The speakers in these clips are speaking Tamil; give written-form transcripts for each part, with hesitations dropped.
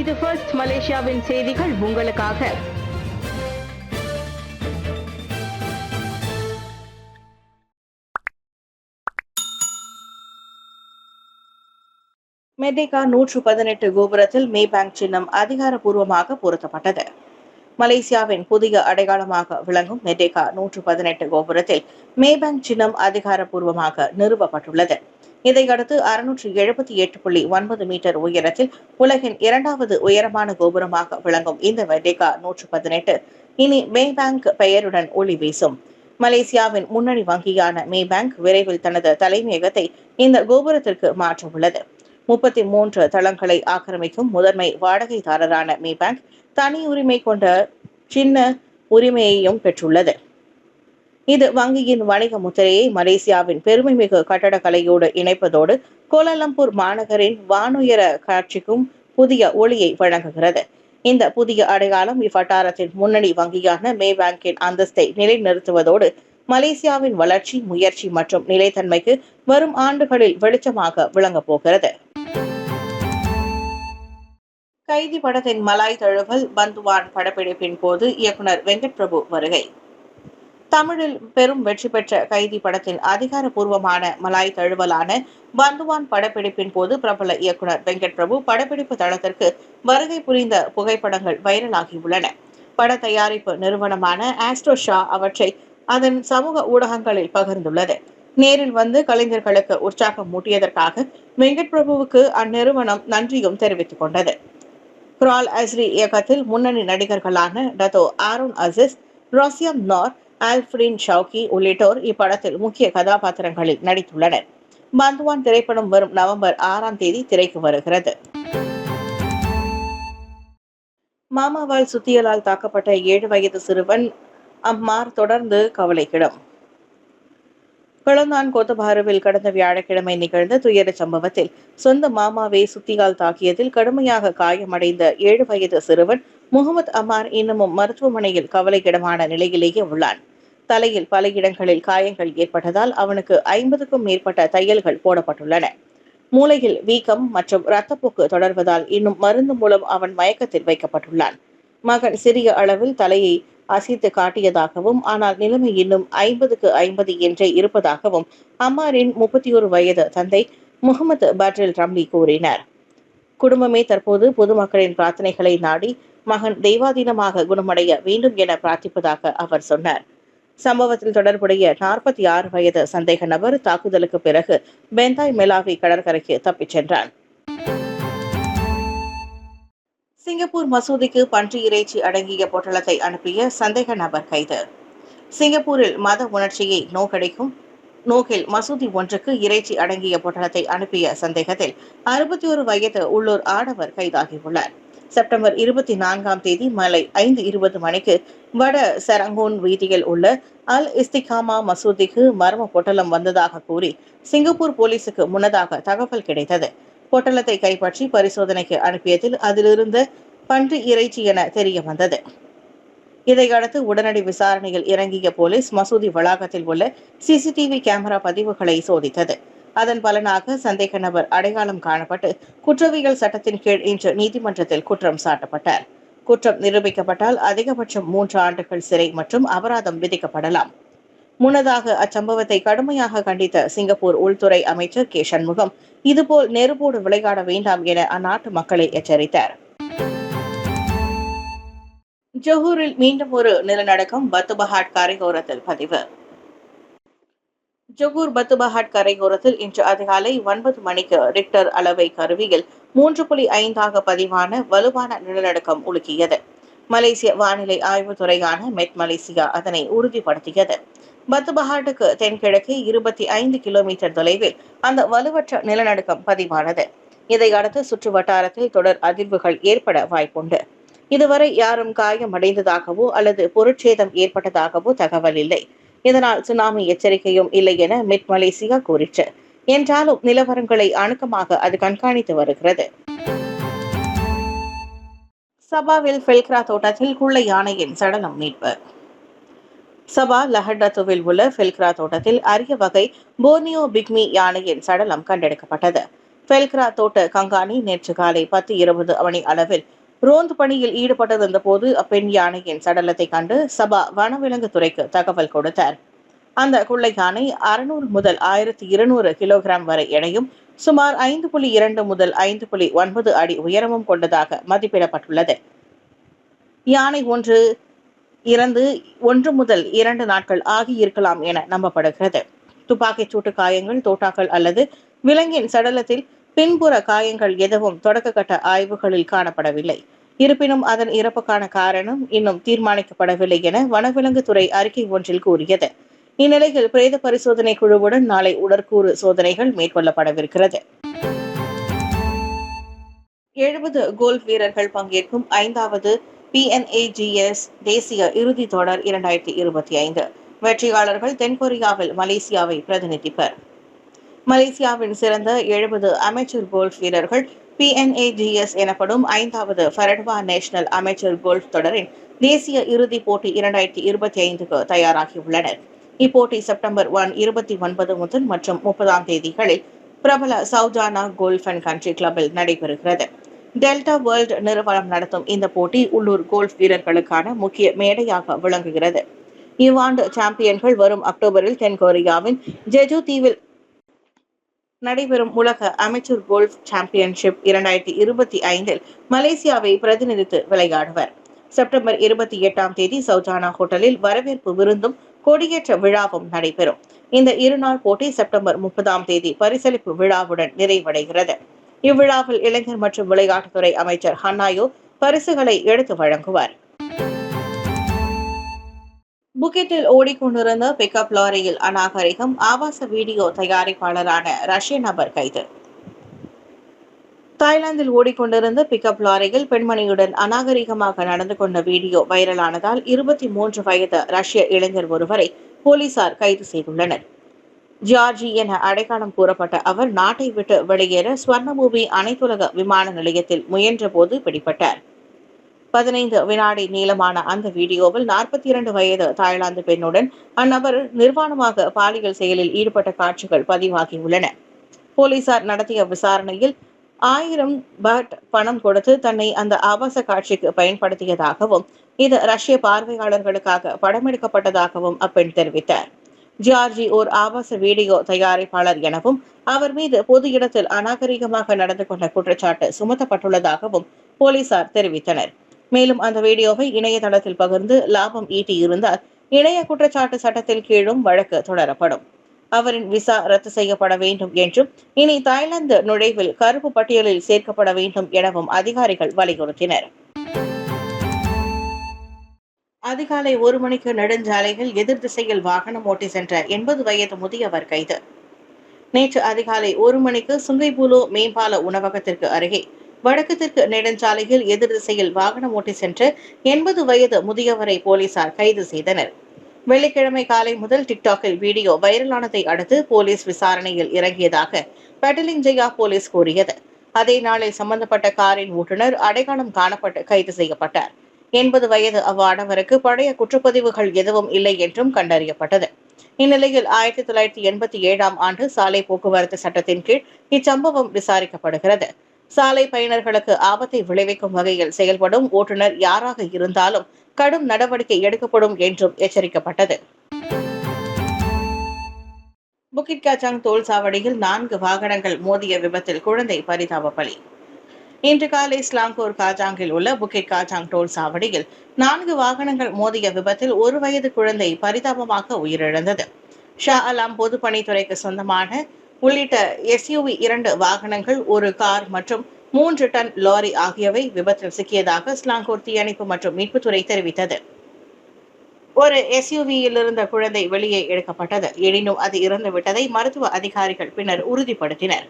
இது ஃபர்ஸ்ட் மலேசியாவின் செய்திகள் உங்களுக்காக. மெர்டேகா 118 கோபுரத்தில் மேபேங்க் சின்னம் அதிகாரப்பூர்வமாக பொருத்தப்பட்டது. மலேசியாவின் புதிய அடையாளமாக விளங்கும் மெர்டேகா 118 கோபுரத்தில் மேபேங்க் சின்னம் அதிகாரப்பூர்வமாக நிறுவப்பட்டுள்ளது. இதையடுத்து 678.9 மீட்டர் உயரத்தில் உலகின் இரண்டாவது உயரமான கோபுரமாக விளங்கும் இந்த மெர்டேகா 118 இனி மேபேங்க் பெயருடன் ஒளி வீசும். மலேசியாவின் முன்னணி வங்கியான மேபேங்க் விரைவில் தனது தலைமையகத்தை இந்த கோபுரத்திற்கு மாற்ற உள்ளது. 33 தளங்களை ஆக்கிரமிக்கும் முதன்மை வாடகைதாரரான மேபேங்க் தனி உரிமை கொண்ட சின்ன உரிமையையும் பெற்றுள்ளது. இது வங்கியின் வணிக முத்திரையை மலேசியாவின் பெருமைமிகு கட்டடக்கலையோடு இணைப்பதோடு கோலாலம்பூர் மாநகரின் வானுயர காட்சிக்கும் புதிய ஒளியை வழங்குகிறது. இந்த புதிய அடையாளம் இவ்வட்டாரத்தின் முன்னணி வங்கியான மேபேங்கின் அந்தஸ்தை நிலைநிறுத்துவதோடு மலேசியாவின் வளர்ச்சி, முயற்சி மற்றும் நிலைத்தன்மைக்கு வரும் ஆண்டுகளில் வெளிச்சமாக விளங்கப் போகிறது. கைதி படத்தின் மலாய் தழுவல் பந்துவான் படப்பிடிப்பின் போது இயக்குனர் வெங்கட் பிரபு வருகை. தமிழில் பெரும் வெற்றி பெற்ற கைதி படத்தின் அதிகாரப்பூர்வமான மலாய் தழுவலான பந்துவான் படப்பிடிப்பின் போது பிரபல இயக்குனர் வெங்கட் பிரபு படப்பிடிப்பு தளத்திற்கு வருகை புரிந்த புகைப்படங்கள் வைரலாகியுள்ளன. பட தயாரிப்பு நிறுவனமான ஆஸ்ட்ரோஷா அவற்றை அதன் சமூக ஊடகங்களில் பகிர்ந்துள்ளது. நேரில் வந்து கலைஞர்களுக்கு உற்சாகம் மூட்டியதற்காக வெங்கட் பிரபுவுக்கு அந்நிறுவனம் நன்றியும் தெரிவித்துக் கொண்டது. குரால் அஸ்ரி இயக்கத்தில் முன்னணி நடிகர்களான டத்தோ ஆரோன் அசிஸ், ரோசியம் நார், ஆல்ஃபிரின் ஷவுகி உள்ளிட்டோர் இப்படத்தில் முக்கிய கதாபாத்திரங்களில் நடித்துள்ளனர். பந்துவான் திரைப்படம் வரும் நவம்பர் 6ஆம் தேதி திரைக்கு வருகிறது. மாமாவால் சுத்தியலால் தாக்கப்பட்ட 7 வயது சிறுவன் அம்மார் தொடர்ந்து கவலைக்கிடம். கொளந்தான் கோத்தபாருவில் கடந்த வியாழக்கிழமை நிகழ்ந்த துயர சம்பவத்தில் சொந்த மாமாவை சுத்தியால் தாக்கியதில் கடுமையாக காயமடைந்த 7 வயது சிறுவன் முகமது அம்மார் இன்னமும் மருத்துவமனையில் கவலைக்கிடமான நிலையிலேயே உள்ளான். தலையில் பல இடங்களில் காயங்கள் ஏற்பட்டதால் அவனுக்கு 50க்கும் மேற்பட்ட தையல்கள் போடப்பட்டுள்ளன. மூளையில் வீக்கம் மற்றும் இரத்தப்போக்கு தொடர்வதால் இன்னும் மருந்து மூலம் அவன் மயக்கத்தில் வைக்கப்பட்டுள்ளான். மகன் சிறிய அளவில் தலையை அசைத்து காட்டியதாகவும் ஆனால் நிலைமை இன்னும் 50க்கு 50 என்றே இருப்பதாகவும் அம்மாரின் 31 வயது தந்தை முகமது பட்ரில் ரம்லி கூறினார். குடும்பமே தற்போது பொதுமக்களின் பிரார்த்தனைகளை நாடி மகன் தெய்வாதீனமாக குணமடைய வேண்டும் என பிரார்த்திப்பதாக அவர் சொன்னார். சம்பவத்தில் தொடர்புடைய 46 வயது சந்தேக நபர் தாக்குதலுக்கு பிறகு பெந்தாய் மெலாவி கடற்கரைக்கு தப்பிச் சென்றான். சிங்கப்பூர் மசூதிக்கு பன்றி இறைச்சி அடங்கிய பொட்டலத்தை அனுப்பிய சந்தேக நபர் கைது. சிங்கப்பூரில் மத உணர்ச்சியை நோக்கடிக்கும் நோக்கில் மசூதி ஒன்றுக்கு இறைச்சி அடங்கிய பொட்டலத்தை அனுப்பிய சந்தேகத்தில் 61 வயது உள்ளூர் ஆடவர் கைதாகியுள்ளார். செப்டம்பர் 24ஆம் தேதி மாலை 5:20 மணிக்கு வட செரங்கோன் வீதியில் உள்ள அல் இஸ்திகாமா மசூதிக்கு மர்ம பொட்டலம் வந்ததாக கூறி சிங்கப்பூர் போலீசுக்கு முன்னதாக தகவல் கிடைத்தது. பொட்டலத்தை கைப்பற்றி பரிசோதனைக்கு அனுப்பியதில் அதிலிருந்த பன்றி இறைச்சி என தெரிய வந்தது. இதையடுத்து உடனடி விசாரணையில் இறங்கிய போலீஸ் மசூதி வளாகத்தில் உள்ள சிசிடிவி கேமரா பதிவுகளை சோதித்தது. அதன் பலனாக சந்தேக நபர் அடையாளம் காணப்பட்டு குற்றவியல் சட்டத்தின் கீழ் இன்று நீதிமன்றத்தில் குற்றம் சாட்டப்பட்டார். குற்றம் நிரூபிக்கப்பட்டால் அதிகபட்சம் 3 ஆண்டுகள் சிறை மற்றும் அபராதம் விதிக்கப்படலாம். முன்னதாக அச்சம்பவத்தை கடுமையாக கண்டித்த சிங்கப்பூர் உள்துறை அமைச்சர் கே சண்முகம் இதுபோல் நெருப்போடு விளையாட வேண்டாம் என அந்நாட்டு மக்களை எச்சரித்தார். ஜொஹூரில் மீண்டும் ஒரு நிலநடுக்கம் பத்துபஹாட் கரையோரத்தில் பதிவு. ஜொகூர் பத்துபஹாட் கரையோரத்தில் இன்று அதிகாலை 9 மணிக்கு ரிக்டர் அளவை கருவியில் 3.5 பதிவான வலுவான நிலநடுக்கம் உலுக்கியது. மலேசிய வானிலை ஆய்வுத்துறையான மெட் மலேசியா அதனை உறுதிப்படுத்தியது. பத்துபஹாட்டுக்கு தென்கிழக்கே 25 கிலோமீட்டர் தொலைவில் அந்த வலுவற்ற நிலநடுக்கம் பதிவானது. இதையடுத்து சுற்று வட்டாரத்தில் தொடர் அதிர்வுகள் ஏற்பட வாய்ப்புண்டு. இதுவரை யாரும் காயமடைந்ததாகவோ அல்லது பொருட்சேதம் ஏற்பட்டதாகவோ தகவல் இல்லை. இதனால் சுனாமி எச்சரிக்கையும் இல்லை என மெட் மலேசியா கூறிற்று. என்றாலும் நிலவரங்களை அணுக்கமாக அது கண்காணித்து வருகிறது. சபாவில் ஃபெல்க்ரா தோட்டத்தில் குள்ள யானையின் சடலம் மீட்பு. சபா லஹடத்துவில் உள்ள ஃபெல்க்ரா தோட்டத்தில் அரிய வகை போர்னியோ பிக்மி யானையின் சடலம் கண்டெடுக்கப்பட்டது. பெல்கிரா தோட்ட கங்காணி நேற்று காலை 10:20 மணி அளவில் ரோந்து பணியில் ஈடுபட்டிருந்த போது அப்பெண் யானையின் சடலத்தை கண்டு சபா வனவிலங்கு துறைக்கு தகவல் கொடுத்தார். அந்த கொள்ளை யானை 600 முதல் 1200 கிலோகிராம் வரை எடையும் சுமார் 5.2 முதல் 5.9 அடி உயரமும் கொண்டதாக மதிப்பிடப்பட்டுள்ளது. யானை ஒன்று இறந்து 1 முதல் 2 நாட்கள் ஆகியிருக்கலாம் என நம்பப்படுகிறது. துப்பாக்கிச் சூட்டு காயங்கள், தோட்டாக்கள் அல்லது விலங்கின் சடலத்தில் பின்புற காயங்கள் எதுவும் தொடக்கக்கட்ட ஆய்வுகளில் காணப்படவில்லை. இருப்பினும் அதன் இறப்புக்கான காரணம் இன்னும் தீர்மானிக்கப்படவில்லை என வனவிலங்குத்துறை அறிக்கை ஒன்றில் கூறியது. இந்நிலையில் பிரேத பரிசோதனை குழுவுடன் நாளை உடற்கூறு சோதனைகள் மேற்கொள்ளப்படவிருக்கிறது. 70 கோல்ஃப் வீரர்கள் பங்கேற்கும் 5வது PNAGS தேசிய இறுதித் தொடர் 2025 வெற்றியாளர்கள் தென்கொரியாவில் மலேசியாவை பிரதிநிதிப்பர். மலேசியாவின் சிறந்த 70 அமெச்சூர் கோல்ஃப் வீரர்கள் PNAGS எனப்படும் 5வது ஃபரட்வா நேஷனல் அமெச்சூர் கோல்ஃப் தொடரின் தேசிய இறுதிப் போட்டி 2025க்கு தயாராகியுள்ளனர். இப்போட்டி செப்டம்பர் 29 முதல் மற்றும் 30ஆம் தேதிகளில் பிரபல சவுஜானா கோல்ஃப் அண்ட் கண்ட்ரி கிளப்பில் நடைபெறுகிறது. டெல்டா வேர்ல்டு நிறுவனம் நடத்தும் இந்த போட்டி உள்ளூர் கோல்ஃப் வீரர்களுக்கான முக்கிய மேடையாக விளங்குகிறது. இவ்வாண்டு சாம்பியன்கள் வரும் அக்டோபரில் தென்கொரியாவின் ஜெஜு தீவில் நடைபெறும் உலக அமெச்சூர் கோல்ஃப் சாம்பியன்ஷிப் 2025 மலேசியாவை பிரதிநிதித்து விளையாடுவர். செப்டம்பர் 28ஆம் தேதி சவுஜானா ஹோட்டலில் வரவேற்பு விருந்தும் கொடியேற்ற விழாவும் நடைபெறும். இந்த இருநாள் போட்டி செப்டம்பர் 30ஆம் தேதி பரிசளிப்பு விழாவுடன் நிறைவடைகிறது. இவ்விழாவில் இளைஞர் மற்றும் விளையாட்டுத்துறை அமைச்சர் ஹன்னாயோ பரிசுகளை எடுத்து வழங்குவார். புக்கெட்டில் ஓடிக்கொண்டிருந்த பிக்கப் லாரியில் அநாகரிகம், ஆபாச வீடியோ தயாரிப்பாளரான ரஷ்ய நபர் கைது. தாய்லாந்தில் ஓடிக்கொண்டிருந்த பிக்கப் லாரியில் பெண்மணியுடன் அநாகரிகமாக நடந்து கொண்ட வீடியோ வைரலானதால் 23 வயது ரஷ்ய இளைஞர் ஒருவரை போலீசார் கைது செய்துள்ளனர். ஜார்ஜி என அடையாளம் கூறப்பட்ட அவர் நாட்டை விட்டு வெளியேற ஸ்வர்ணபூமி அனைத்துலக விமான நிலையத்தில் முயன்றபோது பிடிபட்டார். 15 வினாடி நீளமான அந்த வீடியோவில் 42 வயது தாய்லாந்து பெண்ணுடன் அந்நபர் நிர்வாணமாக பாலியல் செயலில் ஈடுபட்ட காட்சிகள் பதிவாகியுள்ளன. போலீசார் நடத்திய விசாரணையில் 1000 பாட் பணம் கொடுத்து தன்னை அந்த ஆபாச காட்சிக்கு பயன்படுத்தியதாகவும் இது ரஷ்ய பார்வையாளர்களுக்காக படமெடுக்கப்பட்டதாகவும் அப்பெண் தெரிவித்தார். ஜார்ஜி ஓர் ஆபாச வீடியோ தயாரிப்பாளர் எனவும் அவர் மீது பொது இடத்தில் அநாகரிகமாக நடந்து கொண்ட குற்றச்சாட்டு சுமத்தப்பட்டுள்ளதாகவும் போலீசார் தெரிவித்தனர். மேலும் அந்த வீடியோவை இணையதளத்தில் பகிர்ந்து லாபம் ஈட்டியிருந்தால் இணைய குற்றச்சாட்டு சட்டத்தில் கீழும் வழக்கு தொடரப்படும். அவரின் விசா ரத்து செய்யப்பட வேண்டும் என்றும் இனி தாய்லாந்து நுழைவில் கருப்பு பட்டியலில் சேர்க்கப்பட வேண்டும் எனவும் அதிகாரிகள் வலியுறுத்தினர். அதிகாலை 1 மணிக்கு நெடுஞ்சாலையில் எதிர் திசையில் வாகனம் ஓட்டி சென்ற 80 வயது முதியவர் கைது. நேற்று அதிகாலை 1 மணிக்கு சுங்கைபுலோ மேம்பால உணவகத்திற்கு அருகே வடக்கு தெற்கு நெடுஞ்சாலையில் எதிர் திசையில் வாகனம் ஓட்டி சென்ற 80 வயது முதியவரை போலீசார் கைது செய்தனர். வெள்ளிக்கிழமை காலை முதல் டிக்டாக்கில் வீடியோ வைரலானதை அடுத்து போலீஸ் விசாரணையில் இறங்கியதாக பெட்டலிங் ஜெயா போலீஸ் கூறியது. அதே நாளில் சம்பந்தப்பட்ட காரின் ஓட்டுநர் அடையாளம் காணப்பட்டு கைது செய்யப்பட்டார். 80 வயது அவ்வாடவருக்கு பழைய குற்றப்பதிவுகள் எதுவும் இல்லை என்றும் கண்டறியப்பட்டது. இந்நிலையில் 1987ஆம் ஆண்டு சாலை போக்குவரத்து சட்டத்தின் கீழ் இச்சம்பவம் விசாரிக்கப்படுகிறது. சாலை பயணர்களுக்கு ஆபத்தை விளைவிக்கும் வகையில் செயல்படும் ஓட்டுநர் யாராக இருந்தாலும் கடும் நடவடிக்கை எடுக்கப்படும் என்றும் எச்சரிக்கப்பட்டது. புக்கிட் காச்சாங் தோல் சாவடியில் 4 வாகனங்கள் மோதிய விபத்தில் குழந்தை பரிதாப பலி. இன்று காலை ஸ்லாங்கூர் காஜாங்கில் உள்ள புக்கிட் காச்சாங் டோல் சாவடியில் 4 வாகனங்கள் மோதிய விபத்தில் 1 வயது குழந்தை பரிதாபமாக உயிரிழந்தது. ஷா அலாம் பொதுப்பணித்துறைக்கு சொந்தமான உள்ளிட்ட SUV 2 வாகனங்கள், 1 கார் மற்றும் 3 டன் லாரி ஆகியவை விபத்தில் சிக்கியதாக ஸ்லாங்கூர் தீயணைப்பு மற்றும் மீட்புத்துறை தெரிவித்தது. ஒரு SUVயில் இருந்த குழந்தை வெளியே எடுக்கப்பட்டது. எனினும் அது இறந்துவிட்டதை மருத்துவ அதிகாரிகள் பின்னர் உறுதிப்படுத்தினர்.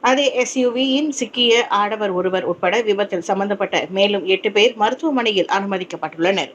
அதே SUVயின் சிக்கிய ஆடவர் ஒருவர் உட்பட விபத்தில் சம்பந்தப்பட்ட மேலும் 8 பேர் மருத்துவமனையில் அனுமதிக்கப்பட்டுள்ளனர்.